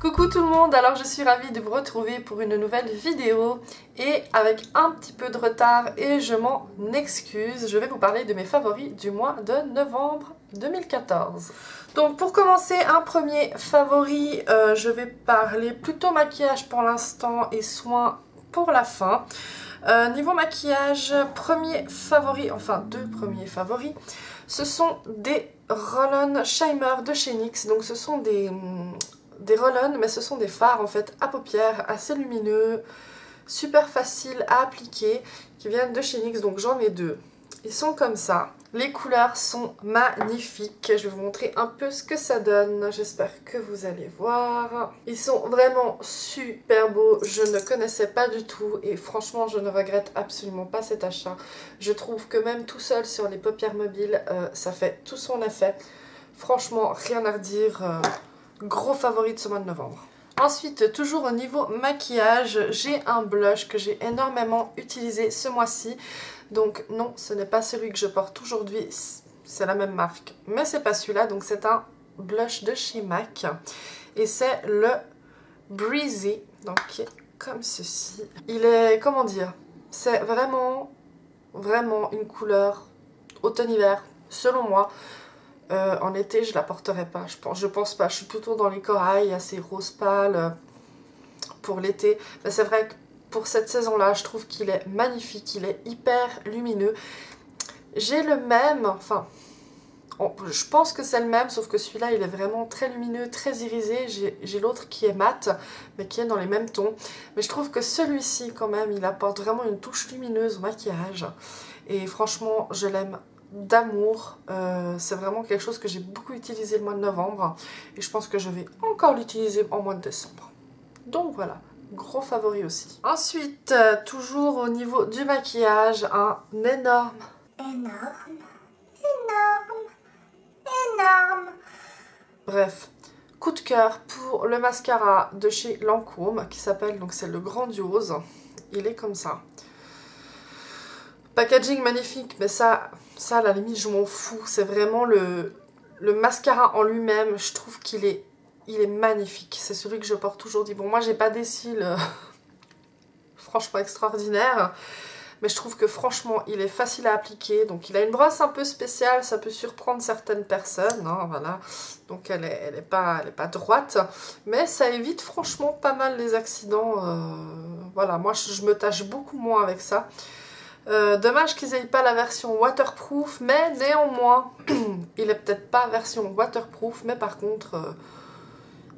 Coucou tout le monde, alors je suis ravie de vous retrouver pour une nouvelle vidéo et avec un petit peu de retard et je m'en excuse, je vais vous parler de mes favoris du mois de novembre 2014. Donc pour commencer, un premier favori, je vais parler plutôt maquillage pour l'instant et soins pour la fin. Niveau maquillage, premier favori, enfin deux premiers favoris, ce sont des roll-on Shimmer de chez NYX, donc ce sont des roll-on, mais ce sont des fards en fait à paupières assez lumineux, super faciles à appliquer, qui viennent de chez NYX, donc j'en ai deux. Ils sont comme ça. Les couleurs sont magnifiques. Je vais vous montrer un peu ce que ça donne. J'espère que vous allez voir. Ils sont vraiment super beaux. Je ne connaissais pas du tout et franchement, je ne regrette absolument pas cet achat. Je trouve que même tout seul sur les paupières mobiles, ça fait tout son effet. Franchement, rien à redire. Gros favori de ce mois de novembre. Ensuite, toujours au niveau maquillage, j'ai un blush que j'ai énormément utilisé ce mois-ci. Donc non, ce n'est pas celui que je porte aujourd'hui, c'est la même marque, mais c'est pas celui-là. Donc c'est un blush de chez MAC et c'est le Breezy, donc qui est comme ceci. Il est, comment dire, c'est vraiment une couleur automne-hiver, selon moi. En été, je la porterai pas, je pense pas. Je suis plutôt dans les corails, assez rose pâle pour l'été. Mais c'est vrai que pour cette saison-là, je trouve qu'il est magnifique, il est hyper lumineux. J'ai le même, enfin, je pense que c'est le même, sauf que celui-là, il est vraiment très lumineux, très irisé. J'ai l'autre qui est mat, mais qui est dans les mêmes tons. Mais je trouve que celui-ci, quand même, il apporte vraiment une touche lumineuse au maquillage. Et franchement, je l'aime d'amour. C'est vraiment quelque chose que j'ai beaucoup utilisé le mois de novembre et je pense que je vais encore l'utiliser en mois de décembre. Donc voilà, gros favori aussi. Ensuite, toujours au niveau du maquillage, un énorme bref, coup de cœur pour le mascara de chez Lancôme qui s'appelle, donc c'est le Grandiose. Il est comme ça. Packaging magnifique, mais ça à la limite je m'en fous. C'est vraiment le mascara en lui-même. Je trouve qu'il est magnifique. C'est celui que je porte aujourd'hui. Bon, moi j'ai pas des cils franchement extraordinaires, mais je trouve que franchement il est facile à appliquer. Donc il a une brosse un peu spéciale, ça peut surprendre certaines personnes, hein, voilà. Donc elle est pas droite, mais ça évite franchement pas mal les accidents. Voilà, moi je me tâche beaucoup moins avec ça. Dommage qu'ils n'aient pas la version waterproof, mais néanmoins, il est peut-être pas version waterproof, mais par contre,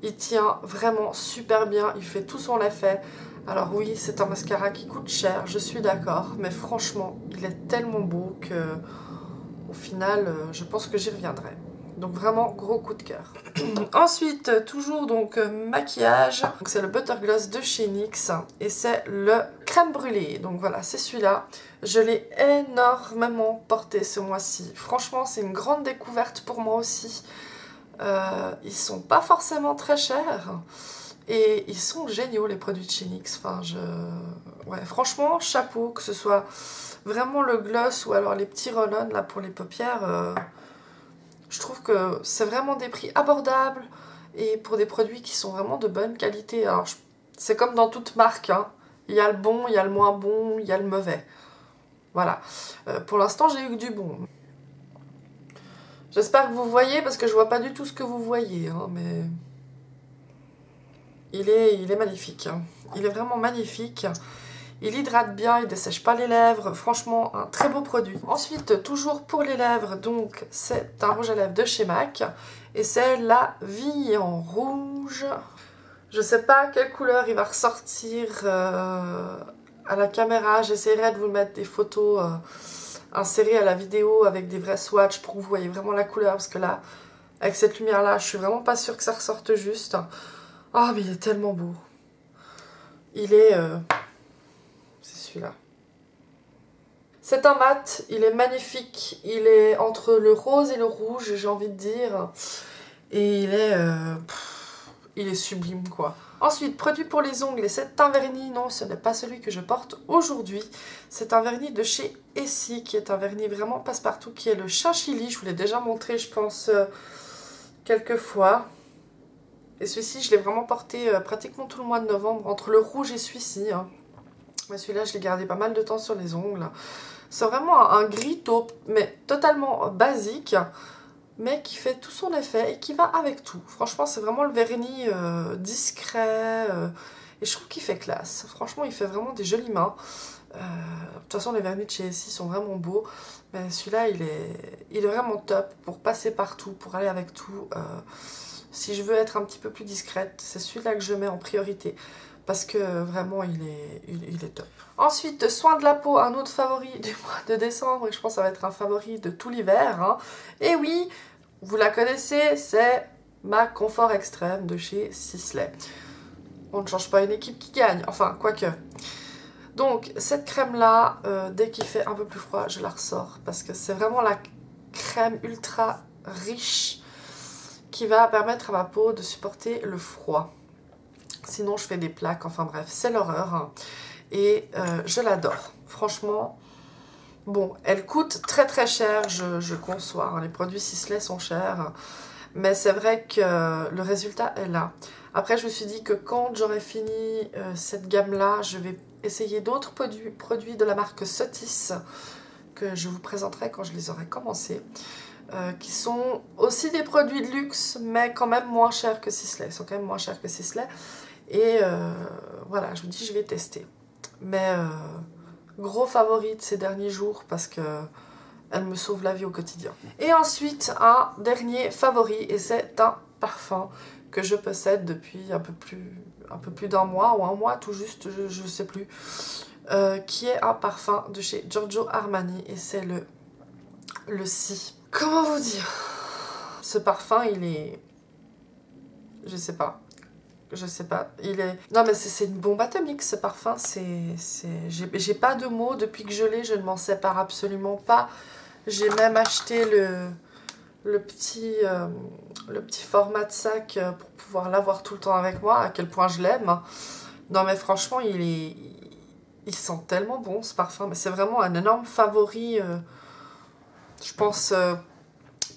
il tient vraiment super bien, il fait tout son effet. Alors oui, c'est un mascara qui coûte cher, je suis d'accord, mais franchement, il est tellement beau que, au final, je pense que j'y reviendrai. Donc vraiment, gros coup de cœur. Ensuite, toujours donc maquillage. C'est le Butter Gloss de chez NYX et c'est le crème brûlée. Donc voilà, c'est celui-là. Je l'ai énormément porté ce mois-ci. Franchement, c'est une grande découverte pour moi aussi. Ils sont pas forcément très chers et ils sont géniaux les produits de chez NYX. Enfin, ouais, franchement, chapeau, que ce soit vraiment le gloss ou alors les petits roll-on là pour les paupières. Je trouve que c'est vraiment des prix abordables et pour des produits qui sont vraiment de bonne qualité. Alors, c'est comme dans toute marque, hein. Il y a le bon, il y a le moins bon, il y a le mauvais. Voilà. Pour l'instant, j'ai eu que du bon. J'espère que vous voyez, parce que je vois pas du tout ce que vous voyez, hein, mais il est magnifique. Hein. Il est vraiment magnifique. Il hydrate bien, il ne dessèche pas les lèvres. Franchement, un très beau produit. Ensuite, toujours pour les lèvres, donc c'est un rouge à lèvres de chez MAC. Et c'est la Vie en rouge. Je sais pas quelle couleur il va ressortir à la caméra. J'essaierai de vous mettre des photos insérées à la vidéo avec des vrais swatchs pour que vous voyez vraiment la couleur. Parce que là, avec cette lumière-là, je suis vraiment pas sûre que ça ressorte juste. Oh, mais il est tellement beau. Il est... c'est celui-là. C'est un mat, il est magnifique, il est entre le rose et le rouge, j'ai envie de dire. Et il est sublime, quoi. Ensuite, produit pour les ongles, et c'est un vernis, non, ce n'est pas celui que je porte aujourd'hui. C'est un vernis de chez Essie, qui est un vernis vraiment passe-partout, qui est le Chinchilly. Je vous l'ai déjà montré, je pense, quelques fois. Et celui-ci, je l'ai vraiment porté pratiquement tout le mois de novembre, entre le rouge et celui-ci. Hein. Mais celui-là, je l'ai gardé pas mal de temps sur les ongles. C'est vraiment un gris taupe, mais totalement basique, mais qui fait tout son effet et qui va avec tout. Franchement, c'est vraiment le vernis discret, et je trouve qu'il fait classe. Franchement, il fait vraiment des jolies mains. De toute façon, les vernis de chez Essie sont vraiment beaux, mais celui-là, il est vraiment top pour passer partout, pour aller avec tout. Si je veux être un petit peu plus discrète, c'est celui-là que je mets en priorité. Parce que vraiment, il est top. Ensuite, soin de la peau, un autre favori du mois de décembre. Et je pense que ça va être un favori de tout l'hiver. Hein. Et oui, vous la connaissez, c'est ma Confort Extrême de chez Sisley. On ne change pas une équipe qui gagne. Enfin, quoique. Donc, cette crème-là, dès qu'il fait un peu plus froid, je la ressors. Parce que c'est vraiment la crème ultra riche qui va permettre à ma peau de supporter le froid. Sinon, je fais des plaques. Enfin bref, c'est l'horreur. Hein. Et je l'adore. Franchement, bon, elle coûte très très cher, je conçois. Hein. Les produits Sisley sont chers. Mais c'est vrai que le résultat est là. Après, je me suis dit que quand j'aurai fini cette gamme-là, je vais essayer d'autres produits de la marque Sotis que je vous présenterai quand je les aurai commencés. Qui sont aussi des produits de luxe, mais quand même moins chers que Sisley. Ils sont quand même moins chers que Sisley. Et voilà, je vous dis, je vais tester. Mais gros favori de ces derniers jours parce que elle me sauve la vie au quotidien. Et ensuite, un dernier favori, et c'est un parfum que je possède depuis un peu plus d'un mois, ou un mois tout juste, je ne sais plus, qui est un parfum de chez Giorgio Armani, et c'est le Si. Comment vous dire? Ce parfum, il est... Je sais pas, il est... Non mais c'est une bombe atomique ce parfum, j'ai pas de mots, depuis que je l'ai, je ne m'en sépare absolument pas. J'ai même acheté le petit format de sac pour pouvoir l'avoir tout le temps avec moi, à quel point je l'aime. Non mais franchement, il sent tellement bon ce parfum, mais c'est vraiment un énorme favori, je pense...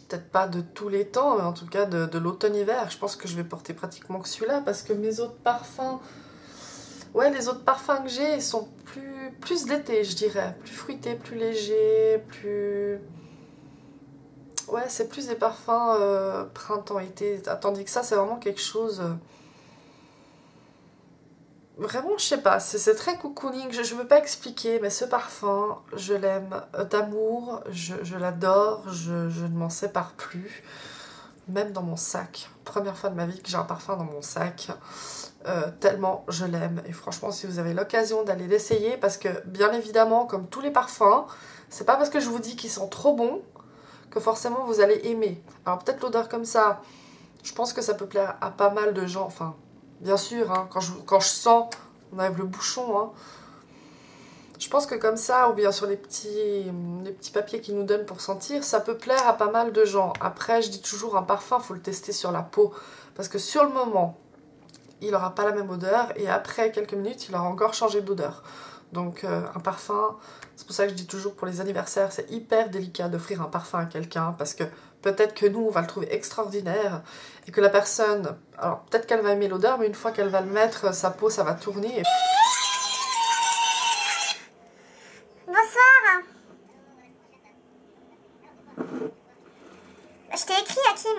peut-être pas de tous les temps, mais en tout cas de l'automne-hiver. Je pense que je vais porter pratiquement que celui-là parce que mes autres parfums... Ouais, les autres parfums que j'ai sont plus d'été, je dirais. Plus fruités, plus légers, plus... Ouais, c'est plus des parfums printemps-été. Tandis que ça, c'est vraiment quelque chose... Vraiment, je sais pas, c'est très cocooning, je ne peux pas expliquer, mais ce parfum, je l'aime d'amour, je l'adore, je ne m'en sépare plus, même dans mon sac. Première fois de ma vie que j'ai un parfum dans mon sac, tellement je l'aime. Et franchement, si vous avez l'occasion d'aller l'essayer, parce que bien évidemment, comme tous les parfums, c'est pas parce que je vous dis qu'ils sont trop bons que forcément vous allez aimer. Alors peut-être l'odeur comme ça, je pense que ça peut plaire à pas mal de gens, enfin... Bien sûr, hein, quand je sens, on enlève le bouchon. Hein. Je pense que comme ça, ou bien sur les petits papiers qu'ils nous donnent pour sentir, ça peut plaire à pas mal de gens. Après, je dis toujours, un parfum, il faut le tester sur la peau. Parce que sur le moment, il n'aura pas la même odeur. Et après quelques minutes, il aura encore changé d'odeur. Donc un parfum, c'est pour ça que je dis toujours pour les anniversaires, c'est hyper délicat d'offrir un parfum à quelqu'un. Parce que peut-être que nous, on va le trouver extraordinaire. Et que la personne, alors peut-être qu'elle va aimer l'odeur, mais une fois qu'elle va le mettre, sa peau, ça va tourner. Et... Bonsoir. Je t'ai écrit, Hakim.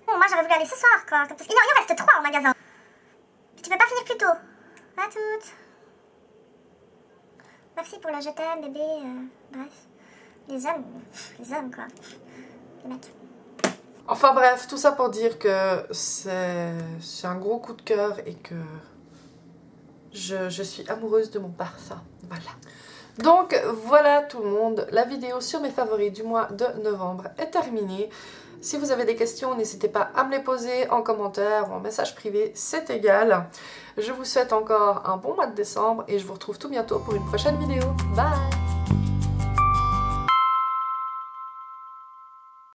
Bon, moi j'aurais voulu aller ce soir, quoi. Parce qu'il en reste 3 au magasin. Tu peux pas finir plus tôt. À toutes. Merci pour le je t'aime, bébé. Bref. Les hommes, quoi. Les mecs. Enfin bref, tout ça pour dire que c'est un gros coup de cœur et que je suis amoureuse de mon parfum. Voilà. Donc voilà tout le monde, la vidéo sur mes favoris du mois de novembre est terminée. Si vous avez des questions, n'hésitez pas à me les poser en commentaire ou en message privé, c'est égal. Je vous souhaite encore un bon mois de décembre et je vous retrouve tout bientôt pour une prochaine vidéo. Bye!